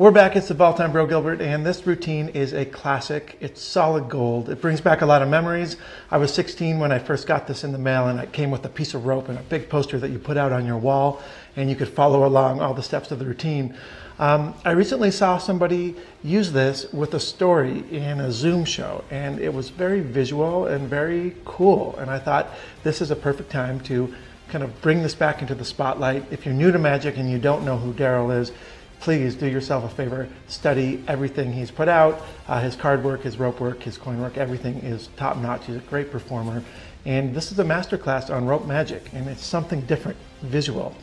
We're back. It's the Ball-Time Bro Gilbert, and this routine is a classic. It's solid gold. It brings back a lot of memories. I was 16 when I first got this in the mail, and it came with a piece of rope and a big poster that you put out on your wall, and you could follow along all the steps of the routine. I recently saw somebody use this with a story in a Zoom show, and it was very visual and very cool. And I thought this is a perfect time to kind of bring this back into the spotlight. If you're new to magic and you don't know who Daryl is, please do yourself a favor, study everything he's put out. His card work, his rope work, his coin work, everything is top notch. He's a great performer. And this is a masterclass on rope magic, and it's something different, visual,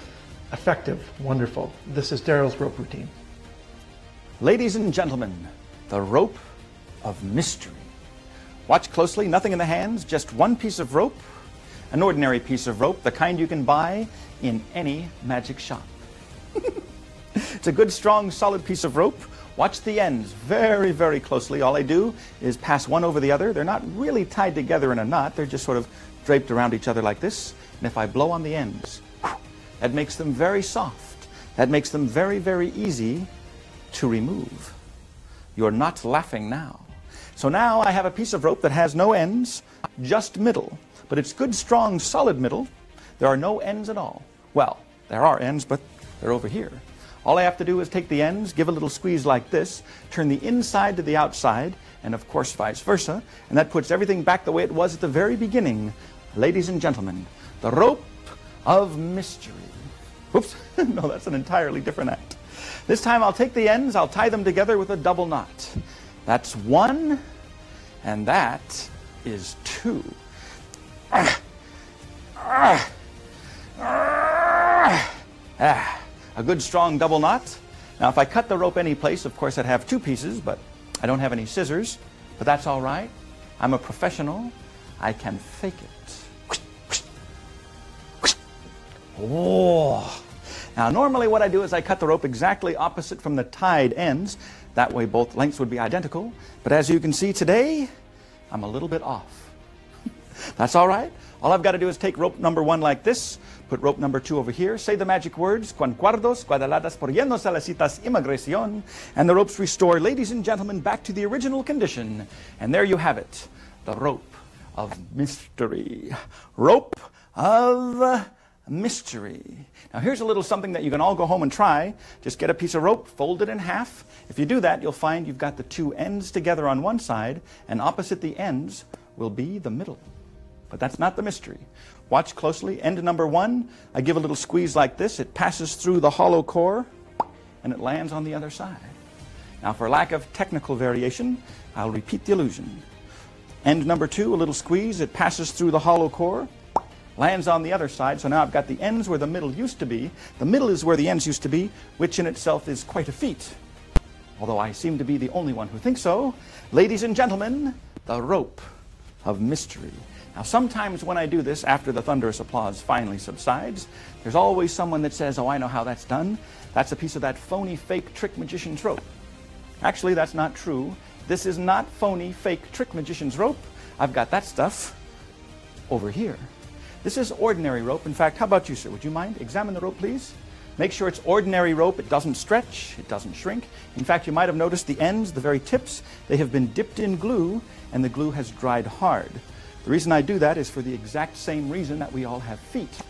effective, wonderful. This is Daryl's rope routine. Ladies and gentlemen, the rope of mystery. Watch closely, nothing in the hands, just one piece of rope, an ordinary piece of rope, the kind you can buy in any magic shop. It's a good, strong, solid piece of rope. Watch the ends very, very closely. All I do is pass one over the other. They're not really tied together in a knot. They're just sort of draped around each other like this. And if I blow on the ends, that makes them very soft. That makes them very, very easy to remove. You're not laughing now. So now I have a piece of rope that has no ends, just middle. But it's good, strong, solid middle. There are no ends at all. Well, there are ends, but they're over here. All I have to do is take the ends, give a little squeeze like this, turn the inside to the outside, and of course vice versa, and that puts everything back the way it was at the very beginning. Ladies and gentlemen, the rope of mystery. Oops, no, that's an entirely different act. This time I'll take the ends, I'll tie them together with a double knot. That's one, and that is two. A good strong double knot. Now if I cut the rope any place, of course I'd have two pieces, but I don't have any scissors. But that's all right. I'm a professional. I can fake it. Oh. Now normally what I do is I cut the rope exactly opposite from the tied ends. That way both lengths would be identical. But as you can see today, I'm a little bit off. That's all right. All I've got to do is take rope number one like this, put rope number two over here, say the magic words, cuancuardos, cuadaladas, por llenos salasitas, imigración, and the ropes restore, ladies and gentlemen, back to the original condition. And there you have it, the rope of mystery. Rope of mystery. Now here's a little something that you can all go home and try. Just get a piece of rope, fold it in half. If you do that, you'll find you've got the two ends together on one side, and opposite the ends will be the middle. But that's not the mystery. Watch closely. End number one, I give a little squeeze like this. It passes through the hollow core, and it lands on the other side. Now, for lack of technical variation, I'll repeat the illusion. End number two, a little squeeze. It passes through the hollow core, lands on the other side. So now I've got the ends where the middle used to be. The middle is where the ends used to be, which in itself is quite a feat. Although I seem to be the only one who thinks so. Ladies and gentlemen, the rope of mystery. Now sometimes when I do this, after the thunderous applause finally subsides, there's always someone that says, oh, I know how that's done. That's a piece of that phony, fake trick magician's rope. Actually, that's not true. This is not phony, fake trick magician's rope. I've got that stuff over here. This is ordinary rope. In fact, how about you, sir? Would you mind? Examine the rope, please. Make sure it's ordinary rope. It doesn't stretch. It doesn't shrink. In fact, you might have noticed the ends, the very tips, they have been dipped in glue, and the glue has dried hard. The reason I do that is for the exact same reason that we all have feet.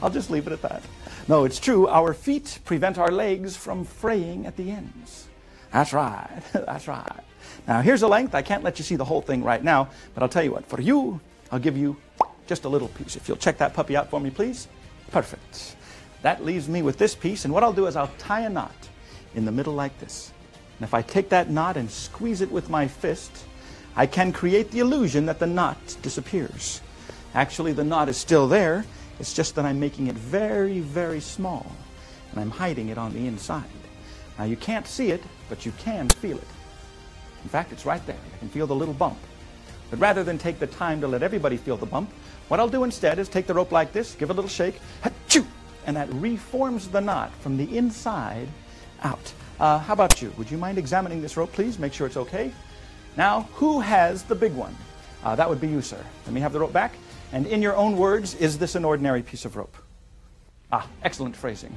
I'll just leave it at that. No, it's true. Our feet prevent our legs from fraying at the ends. That's right. That's right. Now, here's a length. I can't let you see the whole thing right now, but I'll tell you what. For you, I'll give you just a little piece. If you'll check that puppy out for me, please. Perfect. That leaves me with this piece, and what I'll do is I'll tie a knot in the middle like this. And if I take that knot and squeeze it with my fist, I can create the illusion that the knot disappears. Actually, the knot is still there. It's just that I'm making it very, very small, and I'm hiding it on the inside. Now, you can't see it, but you can feel it. In fact, it's right there. You can feel the little bump. But rather than take the time to let everybody feel the bump, what I'll do instead is take the rope like this, give a little shake, ha-choo, and that reforms the knot from the inside out. How about you? Would you mind examining this rope, please? Make sure it's okay. Now, who has the big one? That would be you, sir. Let me have the rope back. And in your own words, is this an ordinary piece of rope? Ah, excellent phrasing.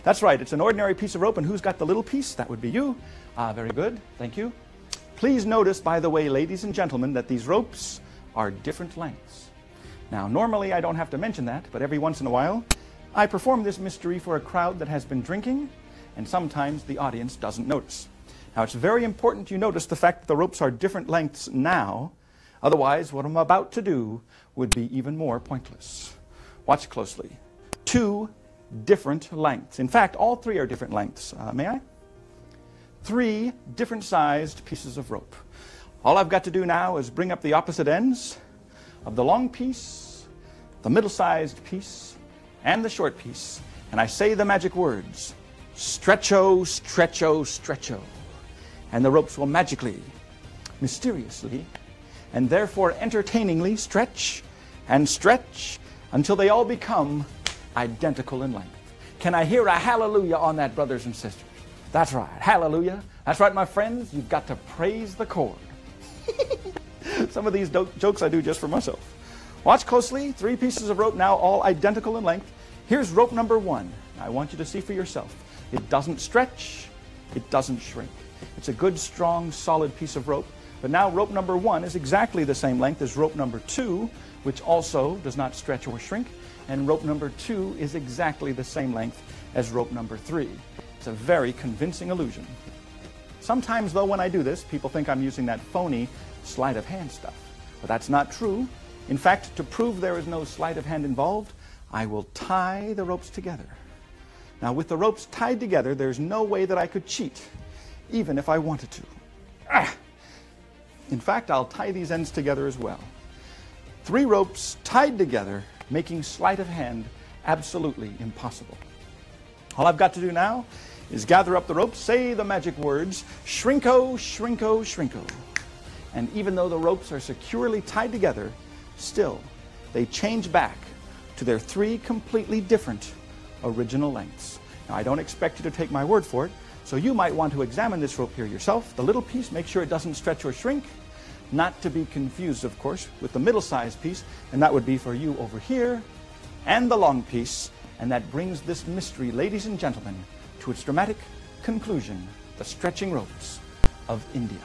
That's right, it's an ordinary piece of rope, and who's got the little piece? That would be you. Very good, thank you. Please notice, by the way, ladies and gentlemen, that these ropes are different lengths. Now, normally I don't have to mention that, but every once in a while, I perform this mystery for a crowd that has been drinking, and sometimes the audience doesn't notice. Now, it's very important you notice the fact that the ropes are different lengths now. Otherwise, what I'm about to do would be even more pointless. Watch closely. 2 different lengths. In fact, all 3 are different lengths. May I? 3 different sized pieces of rope. All I've got to do now is bring up the opposite ends of the long piece, the middle-sized piece, and the short piece, and I say the magic words, stretcho, stretcho, stretcho, and the ropes will magically, mysteriously, and therefore entertainingly stretch and stretch until they all become identical in length. Can I hear a hallelujah on that, brothers and sisters? That's right, hallelujah. That's right, my friends, you've got to praise the chord. Some of these jokes I do just for myself. Watch closely, 3 pieces of rope now all identical in length. Here's rope number 1. I want you to see for yourself. It doesn't stretch, it doesn't shrink. It's a good, strong, solid piece of rope. But now rope number 1 is exactly the same length as rope number 2, which also does not stretch or shrink. And rope number 2 is exactly the same length as rope number 3. It's a very convincing illusion. Sometimes, though, when I do this, people think I'm using that phony sleight of hand stuff. But that's not true. In fact, to prove there is no sleight of hand involved, I will tie the ropes together. Now, with the ropes tied together, there's no way that I could cheat, even if I wanted to. In fact, I'll tie these ends together as well. 3 ropes tied together, making sleight of hand absolutely impossible. All I've got to do now is gather up the ropes, say the magic words, shrinko, shrinko, shrinko. And even though the ropes are securely tied together, still, they change back to their 3 completely different original lengths. Now, I don't expect you to take my word for it, so you might want to examine this rope here yourself. The little piece, make sure it doesn't stretch or shrink. Not to be confused, of course, with the middle-sized piece, and that would be for you over here, and the long piece, and that brings this mystery, ladies and gentlemen, to its dramatic conclusion, the stretching ropes of India.